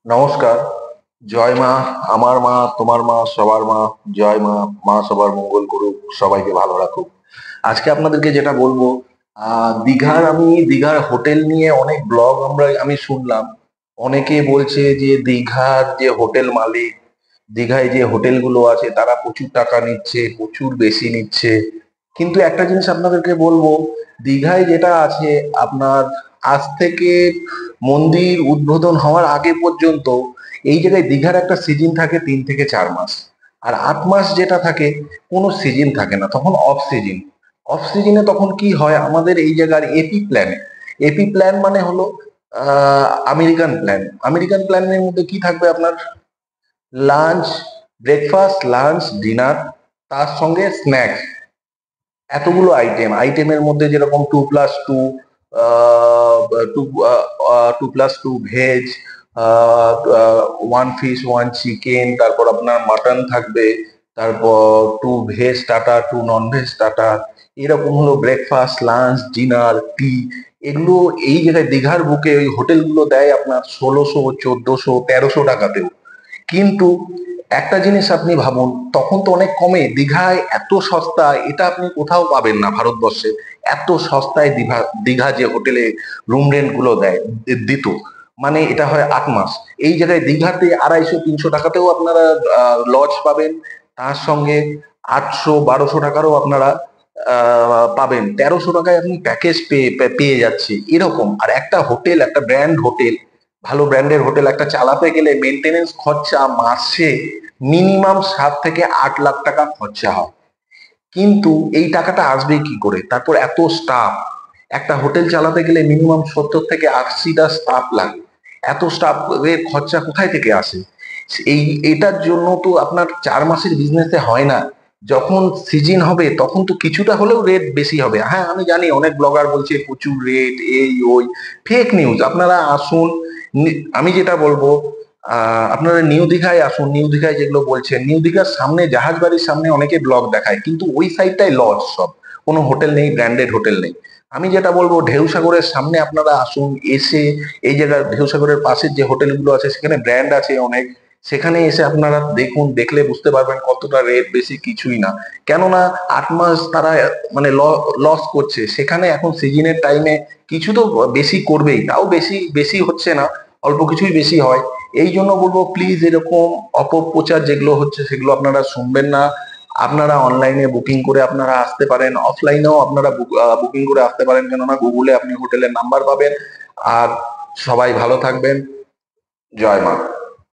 নমস্কার। জয় মা। আমার মা, তোমার মা, সবার মা। জয় মা। মা সবার মঙ্গল করুক, সবাইকে ভালো রাখুক। আজকে আপনাদেরকে যেটা বলবো, দীঘার হোটেল নিয়ে অনেক ব্লগ আমি শুনলাম। অনেকে বলছে যে দীঘার যে হোটেল মালিক, দীঘায় যে হোটেলগুলো আছে তারা প্রচুর টাকা নিচ্ছে, প্রচুর বেশি নিচ্ছে। কিন্তু একটা জিনিস আপনাদেরকে বলবো, দীঘায় যেটা আছে আপনার, আজ থেকে মন্দির উদ্বোধন হওয়ার আগে পর্যন্ত এই জায়গায় দীঘার একটা সিজন থাকে 3 থেকে 4 মাস। আর 8 মাস যেটা থাকে কোনো সিজন থাকে না, তখন অফ সিজন। অফ সিজনে তখন কি হয় আমাদের এই জায়গার এপি প্ল্যান মানে হলো আমেরিকান প্ল্যান। আমেরিকান প্ল্যানের মধ্যে কি থাকবে আপনার, লাঞ্চ, ব্রেকফাস্ট, লাঞ্চ, ডিনার, তার সঙ্গে স্ন্যাক্স। এতগুলো আইটেমের মধ্যে যেরকম 2+2, টু 2+2 ভেজ, 1 ফিশ 1 চিকেন, তারপর আপনার মাটন থাকবে, তারপর 2 veg starter 2 non veg starter. এরকম হলো ব্রেকফাস্ট, লাঞ্চ, ডিনার, টি। এগুলো এই জায়গায় দীঘার বুকে ওই হোটেলগুলো দেয় আপনার 1600 1400 1300 টাকাতেও। কিন্তু একটা জিনিস আপনি ভাবুন, তখন তো অনেক কমে দীঘায় এত সস্তা, এটা আপনি কোথাও পাবেন না ভারতবর্ষে। এত সস্তায় দীঘা দীঘা যে হোটেলে রুম রেন্ট গুলো দিত, মানে এটা হয় 8 মাস। এই জায়গায় দীঘাতে 250 300 টাকাতেও আপনারা লজ পাবেন। তার সঙ্গে 800 1200 টাকারও আপনারা পাবেন। 1300 টাকায় আপনি প্যাকেজ পেয়ে যাচ্ছে এরকম। আর একটা হোটেল, একটা ব্র্যান্ড হোটেল, ভালো ব্র্যান্ডের হোটেল একটা চালাতে গেলে মেনটেনেন্স খরচা মাসে মিনিমাম 7 থেকে 8 লাখ টাকা খরচা হয়। কিন্তু এই টাকাটা আসবে কি করে? তারপর এত স্টাফ, একটা হোটেল চালাতে গেলে মিনিমাম 70 থেকে 80টা স্টাফ লাগে। এত স্টাফ এর খরচা কোথায় থেকে আসে? এটার জন্য তো আপনার 4 মাসের বিজনেসে হয় না। যখন সিজন হবে তখন তো কিছুটা হলেও রেট বেশি হবে। হ্যাঁ, আমি জানি অনেক ব্লগার বলছে প্রচুর রেট, এই ওই, ফেক নিউজ। আপনারা আসুন, আমি যেটা বলবো, আপনারা নিউ দীঘায় আসুন। নিউ দীঘায় যেগুলো বলছেন, নিউ দীঘার সামনে জাহাজ বাড়ির সামনে অনেকে ব্লগ দেখায়, কিন্তু ওই সাইডটাই লজ সব, কোনো হোটেল নেই, ব্র্যান্ডেড হোটেল নেই। আমি যেটা বলবো, ঢেউসাগরের সামনে আপনারা আসুন, এসে এই জায়গার ঢেউসাগরের পাশের যে হোটেলগুলো আছে সেখানে ব্র্যান্ড আছে অনেক। সেখানে এসে আপনারা দেখুন, দেখলে বুঝতে পারবেন কতটা রেট বেশি কিছুই না। কেননা 8 মাস তারা মানে লস করছে, সেখানে এখন সিজনের টাইমে কিছু তো বেশি করবেই, তাও বেশি বেশি হচ্ছে না, অল্প কিছুই বেশি হয়। এই জন্য বলবো, প্লিজ এরকম অপপ্রচার যেগুলো হচ্ছে সেগুলো আপনারা শুনবেন না। আপনারা অনলাইনে বুকিং করে আপনারা আসতে পারেন, অফলাইনেও আপনারা বুকিং করে আসতে পারেন, কেননা গুগলে আপনি হোটেলের নাম্বার পাবেন। আর সবাই ভালো থাকবেন। জয় মা।